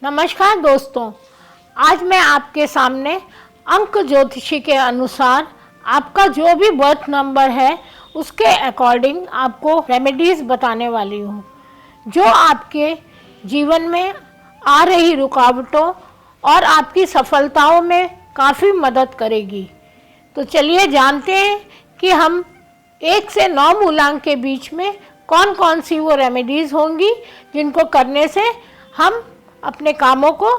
नमस्कार दोस्तों, आज मैं आपके सामने अंक ज्योतिषी के अनुसार आपका जो भी बर्थ नंबर है उसके अकॉर्डिंग आपको रेमेडीज़ बताने वाली हूँ, जो आपके जीवन में आ रही रुकावटों और आपकी सफलताओं में काफ़ी मदद करेगी। तो चलिए जानते हैं कि हम 1 से 9 मूलांक के बीच में कौन कौन सी वो रेमेडीज़ होंगी जिनको करने से हम अपने कामों को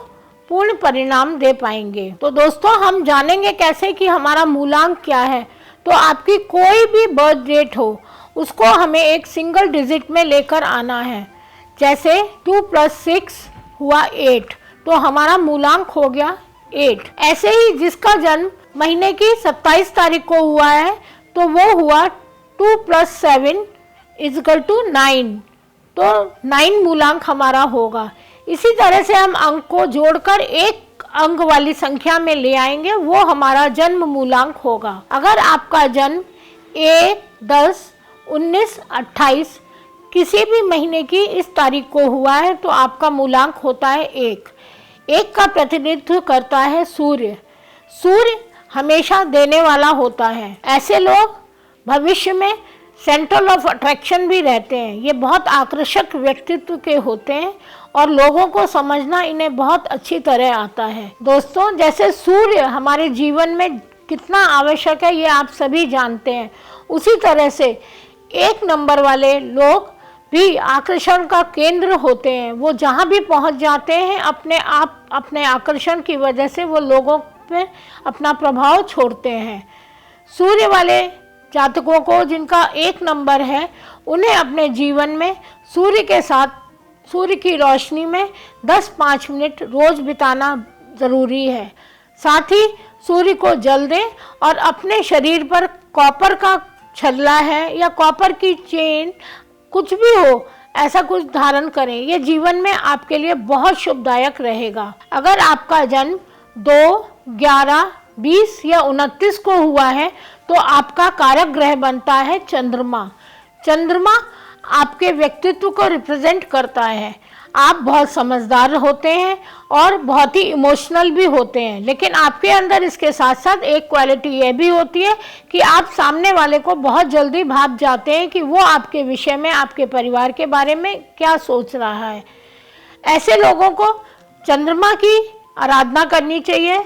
पूर्ण परिणाम दे पाएंगे। तो दोस्तों, हम जानेंगे कैसे कि हमारा मूलांक क्या है। तो आपकी कोई भी बर्थ डेट हो उसको हमें एक सिंगल डिजिट में लेकर आना है। जैसे 2 + 6 हुआ 8, तो हमारा मूलांक हो गया 8। ऐसे ही जिसका जन्म महीने की 27 तारीख को हुआ है तो वो हुआ 2 + 7 = 9, तो 9 मूलांक हमारा होगा। इसी तरह से हम अंक को जोड़कर एक अंक वाली संख्या में ले आएंगे, वो हमारा जन्म मूलांक होगा। अगर आपका जन्म 1, 10, 19, 28 किसी भी महीने की इस तारीख को हुआ है तो आपका मूलांक होता है 1। 1 का प्रतिनिधित्व करता है सूर्य। सूर्य हमेशा देने वाला होता है। ऐसे लोग भविष्य में सेंट्रल ऑफ अट्रैक्शन भी रहते हैं। ये बहुत आकर्षक व्यक्तित्व के होते हैं और लोगों को समझना इन्हें बहुत अच्छी तरह आता है। दोस्तों, जैसे सूर्य हमारे जीवन में कितना आवश्यक है ये आप सभी जानते हैं, उसी तरह से 1 नंबर वाले लोग भी आकर्षण का केंद्र होते हैं। वो जहाँ भी पहुँच जाते हैं अपने आकर्षण की वजह से वो लोगों पे अपना प्रभाव छोड़ते हैं। सूर्य वाले जातकों को जिनका 1 नंबर है, उन्हें अपने जीवन में सूर्य के साथ सूर्य की रोशनी में 10-5 मिनट रोज बिताना ज़रूरी है। साथ ही सूर्य को जल दें और अपने शरीर पर कॉपर का छल्ला है या कॉपर की चेन, कुछ भी हो, ऐसा कुछ धारण करें। ये जीवन में आपके लिए बहुत शुभदायक रहेगा। अगर आपका जन्म 2, 11, 20 या 29 को हुआ है तो आपका कारक ग्रह बनता है चंद्रमा। चंद्रमा आपके व्यक्तित्व को रिप्रेजेंट करता है। आप बहुत समझदार होते हैं और बहुत ही इमोशनल भी होते हैं, लेकिन आपके अंदर इसके साथ साथ एक क्वालिटी ये भी होती है कि आप सामने वाले को बहुत जल्दी भाप जाते हैं कि वो आपके विषय में, आपके परिवार के बारे में क्या सोच रहा है। ऐसे लोगों को चंद्रमा की आराधना करनी चाहिए,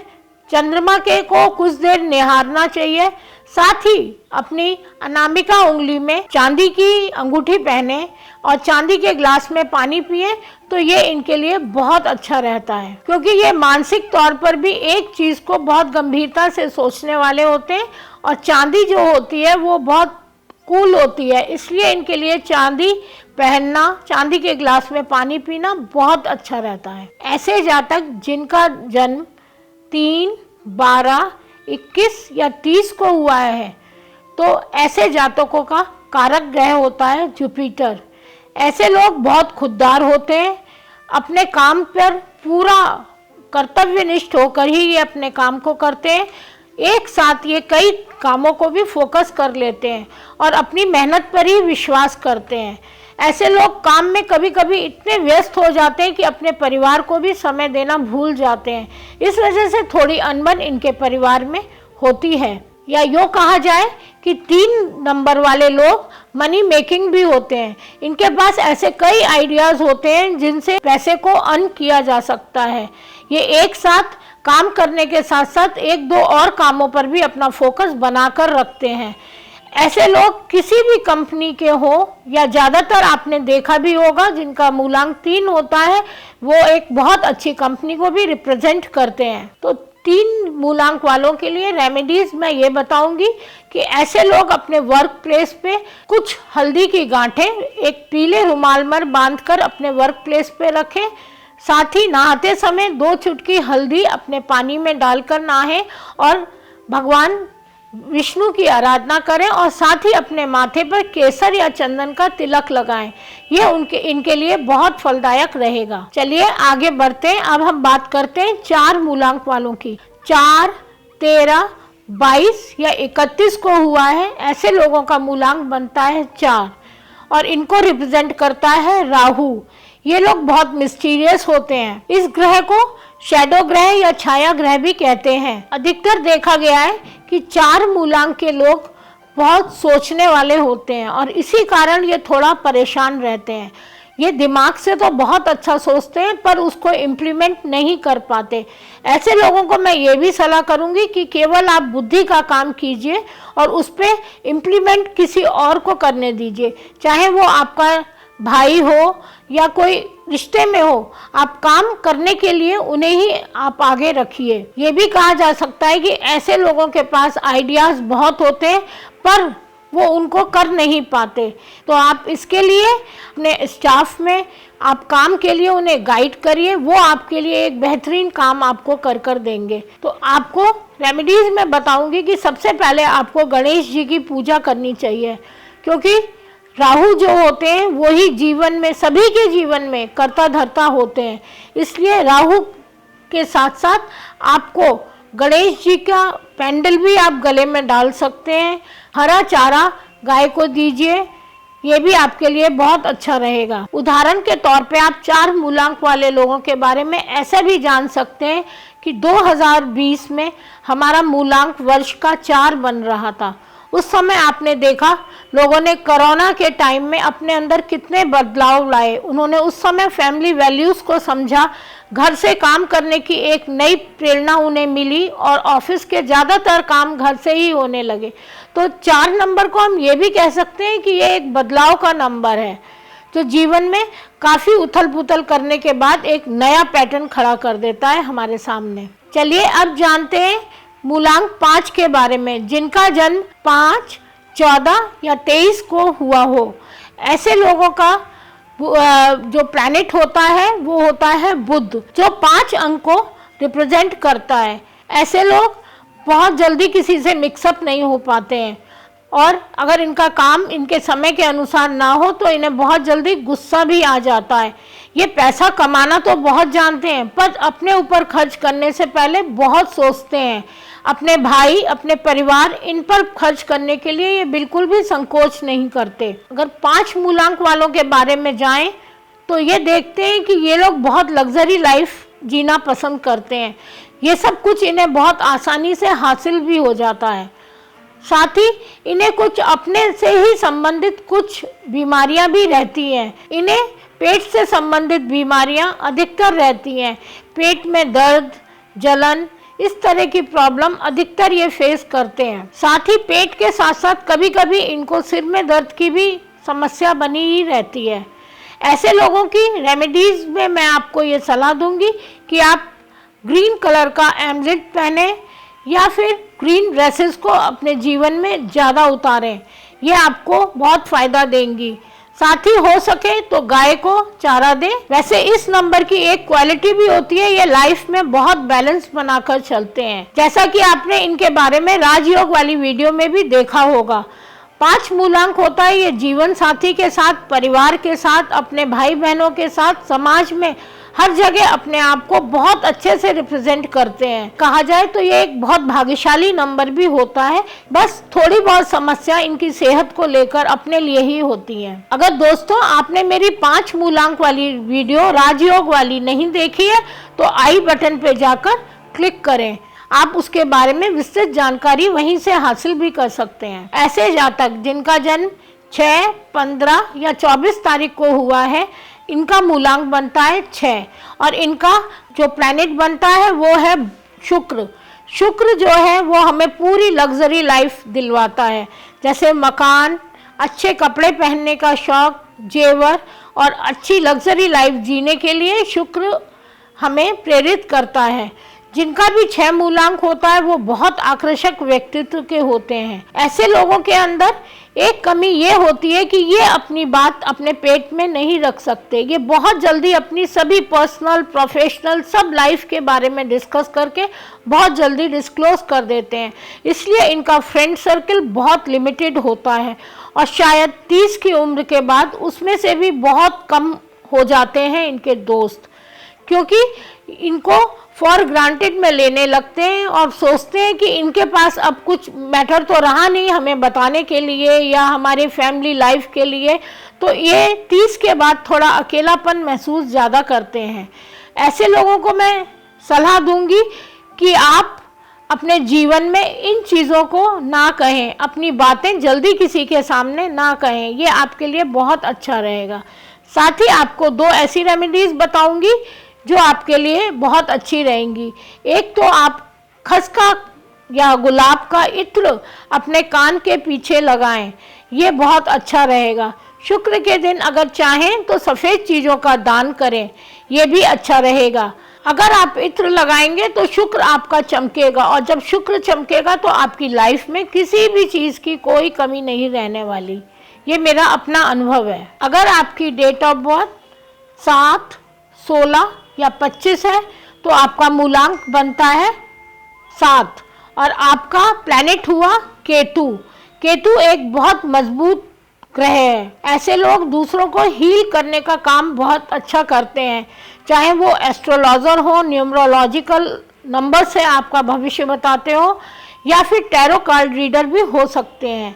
चंद्रमा के को कुछ देर निहारना चाहिए। साथ ही अपनी अनामिका उंगली में चांदी की अंगूठी पहने और चांदी के ग्लास में पानी पिए तो ये इनके लिए बहुत अच्छा रहता है, क्योंकि ये मानसिक तौर पर भी एक चीज़ को बहुत गंभीरता से सोचने वाले होते हैं और चांदी जो होती है वो बहुत कूल होती है, इसलिए इनके लिए चांदी पहनना, चांदी के ग्लास में पानी पीना बहुत अच्छा रहता है। ऐसे जातक जिनका जन्म 3, 12, 21 या 30 को हुआ है तो ऐसे जातकों का कारक ग्रह होता है जुपिटर। ऐसे लोग बहुत खुददार होते हैं, अपने काम पर पूरा कर्तव्यनिष्ठ होकर ही ये अपने काम को करते हैं। एक साथ ये कई कामों को भी फोकस कर लेते हैं और अपनी मेहनत पर ही विश्वास करते हैं। ऐसे लोग काम में कभी कभी इतने व्यस्त हो जाते हैं कि अपने परिवार को भी समय देना भूल जाते हैं। इस वजह से थोड़ी अनबन इनके परिवार में होती है। या यूँ कहा जाए कि 3 नंबर वाले लोग मनी मेकिंग भी होते हैं। इनके पास ऐसे कई आइडियाज़ होते हैं जिनसे पैसे को अर्न किया जा सकता है। ये एक साथ काम करने के साथ साथ 1-2 और कामों पर भी अपना फोकस बनाकर रखते हैं। ऐसे लोग किसी भी कंपनी के हो या ज़्यादातर आपने देखा भी होगा जिनका मूलांक 3 होता है, वो एक बहुत अच्छी कंपनी को भी रिप्रेजेंट करते हैं। तो 3 मूलांक वालों के लिए रेमेडीज़ मैं ये बताऊंगी कि ऐसे लोग अपने वर्क प्लेस पे कुछ हल्दी की गांठें एक पीले रुमाल में बांधकर अपने वर्क प्लेस पे रखें। साथ ही नहाते समय 2 चुटकी हल्दी अपने पानी में डालकर नहाएं और भगवान विष्णु की आराधना करें और साथ ही अपने माथे पर केसर या चंदन का तिलक लगाएं। ये इनके लिए बहुत फलदायक रहेगा। चलिए आगे बढ़ते हैं। अब हम बात करते हैं 4 मूलांक वालों की। 4, 13, 22 या 31 को हुआ है, ऐसे लोगों का मूलांक बनता है 4 और इनको रिप्रेजेंट करता है राहु। ये लोग बहुत मिस्टीरियस होते हैं। इस ग्रह को शैडो ग्रह या छाया ग्रह भी कहते हैं। अधिकतर देखा गया है कि 4 मूलांक के लोग बहुत सोचने वाले होते हैं और इसी कारण ये थोड़ा परेशान रहते हैं। ये दिमाग से तो बहुत अच्छा सोचते हैं पर उसको इम्प्लीमेंट नहीं कर पाते। ऐसे लोगों को मैं ये भी सलाह करूंगी कि केवल आप बुद्धि का काम कीजिए और उस पर इम्प्लीमेंट किसी और को करने दीजिए, चाहे वो आपका भाई हो या कोई रिश्ते में हो। आप काम करने के लिए उन्हें ही आप आगे रखिए। ये भी कहा जा सकता है कि ऐसे लोगों के पास आइडियाज़ बहुत होते हैं पर वो उनको कर नहीं पाते, तो आप इसके लिए अपने स्टाफ में आप काम के लिए उन्हें गाइड करिए, वो आपके लिए एक बेहतरीन काम आपको कर देंगे। तो आपको रेमेडीज़ में बताऊंगी कि सबसे पहले आपको गणेश जी की पूजा करनी चाहिए, क्योंकि राहु जो होते हैं वही जीवन में, सभी के जीवन में कर्ता धर्ता होते हैं। इसलिए राहु के साथ साथ आपको गणेश जी का पेंडल भी आप गले में डाल सकते हैं। हरा चारा गाय को दीजिए, ये भी आपके लिए बहुत अच्छा रहेगा। उदाहरण के तौर पे आप 4 मूलांक वाले लोगों के बारे में ऐसा भी जान सकते हैं कि 2020 में हमारा मूलांक वर्ष का 4 बन रहा था। उस समय आपने देखा लोगों ने कोरोना के टाइम में अपने अंदर कितने बदलाव लाए। उन्होंने उस समय फैमिली वैल्यूज़ को समझा, घर से काम करने की एक नई प्रेरणा उन्हें मिली और ऑफिस के ज़्यादातर काम घर से ही होने लगे। तो 4 नंबर को हम ये भी कह सकते हैं कि ये एक बदलाव का नंबर है, जो जीवन में काफ़ी उथल पुथल करने के बाद एक नया पैटर्न खड़ा कर देता है हमारे सामने। चलिए अब जानते हैं मूलांक 5 के बारे में, जिनका जन्म 5, 14 या 23 को हुआ हो। ऐसे लोगों का जो प्लैनेट होता है वो होता है बुध, जो 5 अंक को रिप्रेजेंट करता है। ऐसे लोग बहुत जल्दी किसी से मिक्सअप नहीं हो पाते हैं और अगर इनका काम इनके समय के अनुसार ना हो तो इन्हें बहुत जल्दी गुस्सा भी आ जाता है। ये पैसा कमाना तो बहुत जानते हैं पर अपने ऊपर खर्च करने से पहले बहुत सोचते हैं। अपने भाई, अपने परिवार, इन पर खर्च करने के लिए ये बिल्कुल भी संकोच नहीं करते। अगर 5 मूलांक वालों के बारे में जाएं तो ये देखते हैं कि ये लोग बहुत लग्जरी लाइफ जीना पसंद करते हैं। ये सब कुछ इन्हें बहुत आसानी से हासिल भी हो जाता है। साथ ही इन्हें कुछ अपने से ही संबंधित कुछ बीमारियां भी रहती हैं। इन्हें पेट से संबंधित बीमारियां अधिकतर रहती हैं। पेट में दर्द, जलन, इस तरह की प्रॉब्लम अधिकतर ये फेस करते हैं। साथ ही पेट के साथ साथ कभी कभी इनको सिर में दर्द की भी समस्या बनी ही रहती है। ऐसे लोगों की रेमेडीज़ में मैं आपको ये सलाह दूंगी कि आप ग्रीन कलर का एमलेट पहने या फिर ग्रीन ड्रेसेस को अपने जीवन में ज़्यादा उतारें। ये आपको बहुत फ़ायदा देंगी। साथ ही हो सके तो गाय को चारा दें। वैसे इस नंबर की एक क्वालिटी भी होती है, ये लाइफ में बहुत बैलेंस बनाकर चलते हैं, जैसा कि आपने इनके बारे में राजयोग वाली वीडियो में भी देखा होगा। 5 मूलांक होता है, ये जीवन साथी के साथ, परिवार के साथ, अपने भाई बहनों के साथ, समाज में हर जगह अपने आप को बहुत अच्छे से रिप्रेजेंट करते हैं। कहा जाए तो ये एक बहुत भाग्यशाली नंबर भी होता है। बस थोड़ी बहुत समस्या इनकी सेहत को लेकर अपने लिए ही होती है। अगर दोस्तों आपने मेरी 5 मूलांक वाली वीडियो राजयोग वाली नहीं देखी है तो आई बटन पे जाकर क्लिक करें। आप उसके बारे में विस्तृत जानकारी वहीं से हासिल भी कर सकते हैं। ऐसे जातक जिनका जन्म 6, 15 या 24 तारीख को हुआ है, इनका मूलांक बनता है 6 और इनका जो प्लैनेट बनता है वो है शुक्र। शुक्र जो है वो हमें पूरी लग्जरी लाइफ दिलवाता है, जैसे मकान, अच्छे कपड़े पहनने का शौक, जेवर और अच्छी लग्जरी लाइफ जीने के लिए शुक्र हमें प्रेरित करता है। जिनका भी 6 मूलांक होता है वो बहुत आकर्षक व्यक्तित्व के होते हैं। ऐसे लोगों के अंदर एक कमी ये होती है कि ये अपनी बात अपने पेट में नहीं रख सकते। ये बहुत जल्दी अपनी सभी पर्सनल, प्रोफेशनल सब लाइफ के बारे में डिस्कस करके बहुत जल्दी डिस्क्लोज कर देते हैं। इसलिए इनका फ्रेंड सर्कल बहुत लिमिटेड होता है और शायद 30 की उम्र के बाद उसमें से भी बहुत कम हो जाते हैं इनके दोस्त, क्योंकि इनको फॉर ग्रांटेड में लेने लगते हैं और सोचते हैं कि इनके पास अब कुछ मैटर तो रहा नहीं हमें बताने के लिए या हमारे फैमिली लाइफ के लिए, तो ये 30 के बाद थोड़ा अकेलापन महसूस ज़्यादा करते हैं। ऐसे लोगों को मैं सलाह दूंगी कि आप अपने जीवन में इन चीज़ों को ना कहें, अपनी बातें जल्दी किसी के सामने ना कहें, ये आपके लिए बहुत अच्छा रहेगा। साथ ही आपको 2 ऐसी रेमेडीज़ बताऊंगी जो आपके लिए बहुत अच्छी रहेंगी। एक तो आप खसका या गुलाब का इत्र अपने कान के पीछे लगाएं, ये बहुत अच्छा रहेगा। शुक्र के दिन अगर चाहें तो सफ़ेद चीज़ों का दान करें, ये भी अच्छा रहेगा। अगर आप इत्र लगाएंगे तो शुक्र आपका चमकेगा, और जब शुक्र चमकेगा तो आपकी लाइफ में किसी भी चीज़ की कोई कमी नहीं रहने वाली। ये मेरा अपना अनुभव है। अगर आपकी डेट ऑफ बर्थ 7, 16 या 25 है तो आपका मूलांक बनता है 7 और आपका प्लैनेट हुआ केतु। केतु एक बहुत मजबूत ग्रह है। ऐसे लोग दूसरों को हील करने का काम बहुत अच्छा करते हैं, चाहे वो एस्ट्रोलॉजर हो, न्यूमरोलॉजिकल नंबर से आपका भविष्य बताते हो, या फिर टैरो कार्ड रीडर भी हो सकते हैं।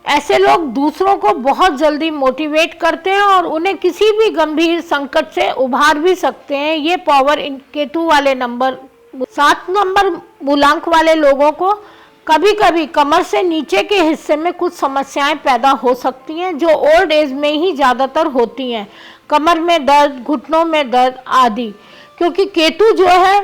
ऐसे लोग दूसरों को बहुत जल्दी मोटिवेट करते हैं और उन्हें किसी भी गंभीर संकट से उभार भी सकते हैं। ये पावर इन केतु वाले नंबर 7 नंबर मूलांक वाले लोगों को कभी कभी कमर से नीचे के हिस्से में कुछ समस्याएं पैदा हो सकती हैं, जो ओल्ड एज में ही ज़्यादातर होती हैं। कमर में दर्द, घुटनों में दर्द आदि, क्योंकि केतु जो है,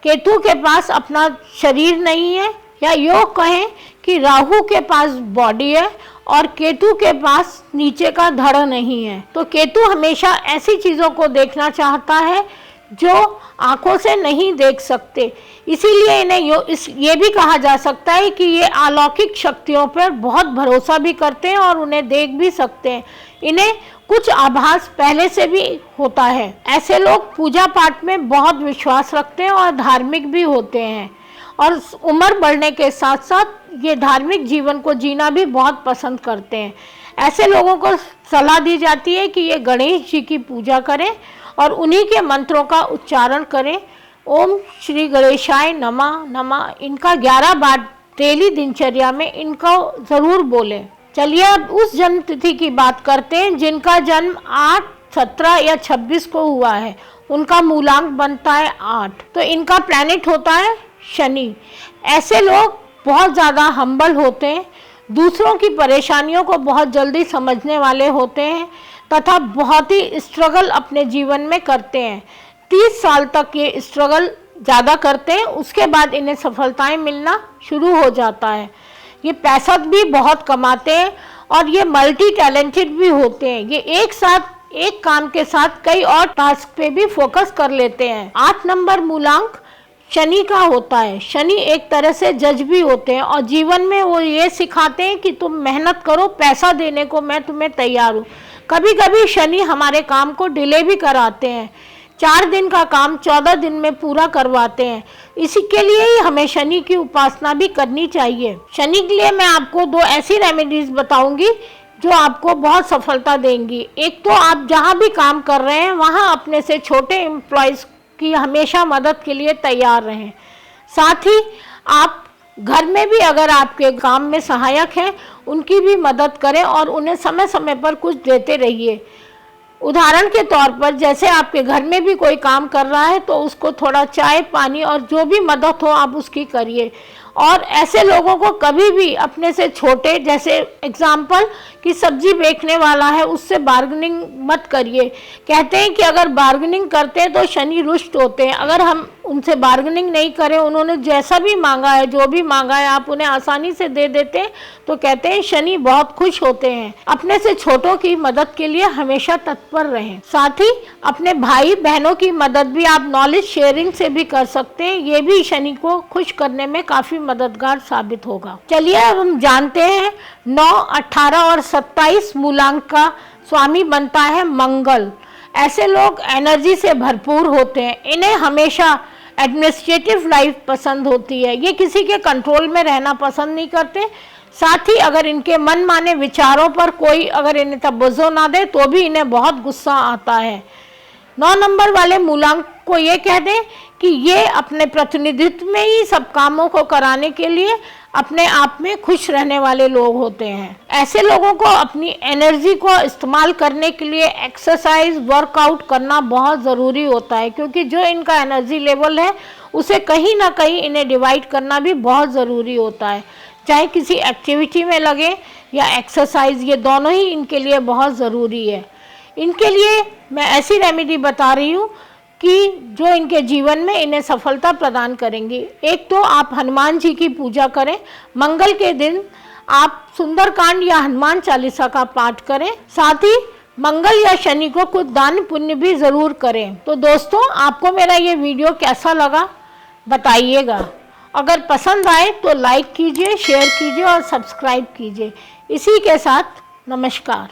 केतु के पास अपना शरीर नहीं है, या योग कहें कि राहु के पास बॉडी है और केतु के पास नीचे का धड़ नहीं है। तो केतु हमेशा ऐसी चीज़ों को देखना चाहता है जो आंखों से नहीं देख सकते, इसीलिए इन्हें ये भी कहा जा सकता है कि ये अलौकिक शक्तियों पर बहुत भरोसा भी करते हैं और उन्हें देख भी सकते हैं। इन्हें कुछ आभास पहले से भी होता है। ऐसे लोग पूजा पाठ में बहुत विश्वास रखते हैं और धार्मिक भी होते हैं, और उम्र बढ़ने के साथ साथ ये धार्मिक जीवन को जीना भी बहुत पसंद करते हैं। ऐसे लोगों को सलाह दी जाती है कि ये गणेश जी की पूजा करें और उन्हीं के मंत्रों का उच्चारण करें। ओम श्री गणेशाय नमः नमः, इनका 11 बार डेली दिनचर्या में इनको ज़रूर बोलें। चलिए अब उस जन्म तिथि की बात करते हैं जिनका जन्म 8, 17 या 26 को हुआ है। उनका मूलांक बनता है 8। तो इनका प्लैनेट होता है शनि। ऐसे लोग बहुत ज़्यादा हम्बल होते हैं, दूसरों की परेशानियों को बहुत जल्दी समझने वाले होते हैं तथा बहुत ही स्ट्रगल अपने जीवन में करते हैं। 30 साल तक ये स्ट्रगल ज़्यादा करते हैं, उसके बाद इन्हें सफलताएं मिलना शुरू हो जाता है। ये पैसा भी बहुत कमाते हैं और ये मल्टी टैलेंटेड भी होते हैं। ये एक साथ एक काम के साथ कई और टास्क पे भी फोकस कर लेते हैं। 8 नंबर मूलांक शनि का होता है। शनि एक तरह से जज भी होते हैं और जीवन में वो ये सिखाते हैं कि तुम मेहनत करो, पैसा देने को मैं तुम्हें तैयार हूँ। कभी कभी शनि हमारे काम को डिले भी कराते हैं, 4 दिन का काम 14 दिन में पूरा करवाते हैं। इसी के लिए ही हमें शनि की उपासना भी करनी चाहिए। शनि के लिए मैं आपको 2 ऐसी रेमेडीज बताऊंगी जो आपको बहुत सफलता देंगी। एक तो आप जहाँ भी काम कर रहे हैं वहाँ अपने से छोटे एम्प्लॉयज़ की हमेशा मदद के लिए तैयार रहें। साथ ही आप घर में भी अगर आपके काम में सहायक हैं उनकी भी मदद करें और उन्हें समय समय पर कुछ देते रहिए। उदाहरण के तौर पर जैसे आपके घर में भी कोई काम कर रहा है तो उसको थोड़ा चाय पानी और जो भी मदद हो आप उसकी करिए। और ऐसे लोगों को कभी भी अपने से छोटे, जैसे एग्जाम्पल कि सब्जी बेचने वाला है, उससे बार्गेनिंग मत करिए। कहते हैं कि अगर बार्गेनिंग करते हैं तो शनि रुष्ट होते हैं। अगर हम उनसे बार्गेनिंग नहीं करें, उन्होंने जैसा भी मांगा है, जो भी मांगा है आप उन्हें आसानी से दे देते हैं, तो कहते हैं शनि बहुत खुश होते हैं। अपने से छोटों की मदद के लिए हमेशा तत्पर रहें। साथ ही अपने भाई बहनों की मदद भी आप नॉलेज शेयरिंग से भी कर सकते हैं, ये भी शनि को खुश करने में काफ़ी मददगार साबित होगा। चलिए अब हम जानते हैं 9, 18 और 27 मूलांक का स्वामी बनता है मंगल। ऐसे लोग एनर्जी से भरपूर होते हैं। इन्हें हमेशा एडमिनिस्ट्रेटिव लाइफ पसंद होती है। ये किसी के कंट्रोल में रहना पसंद नहीं करते। साथ ही अगर इनके मन माने विचारों पर कोई अगर इन्हें तवज्जो ना दे तो भी इन्हें बहुत गुस्सा आता है। 9 नंबर वाले मूलांक आपको ये कह दें कि ये अपने प्रतिनिधित्व में ही सब कामों को कराने के लिए अपने आप में खुश रहने वाले लोग होते हैं। ऐसे लोगों को अपनी एनर्जी को इस्तेमाल करने के लिए एक्सरसाइज, वर्कआउट करना बहुत ज़रूरी होता है, क्योंकि जो इनका एनर्जी लेवल है उसे कहीं ना कहीं इन्हें डिवाइड करना भी बहुत ज़रूरी होता है। चाहे किसी एक्टिविटी में लगे या एक्सरसाइज, ये दोनों ही इनके लिए बहुत ज़रूरी है। इनके लिए मैं ऐसी रेमेडी बता रही हूँ कि जो इनके जीवन में इन्हें सफलता प्रदान करेंगी। एक तो आप हनुमान जी की पूजा करें। मंगल के दिन आप सुंदरकांड या हनुमान चालीसा का पाठ करें। साथ ही मंगल या शनि को कुछ दान पुण्य भी ज़रूर करें। तो दोस्तों, आपको मेरा ये वीडियो कैसा लगा बताइएगा। अगर पसंद आए तो लाइक कीजिए, शेयर कीजिए और सब्सक्राइब कीजिए। इसी के साथ नमस्कार।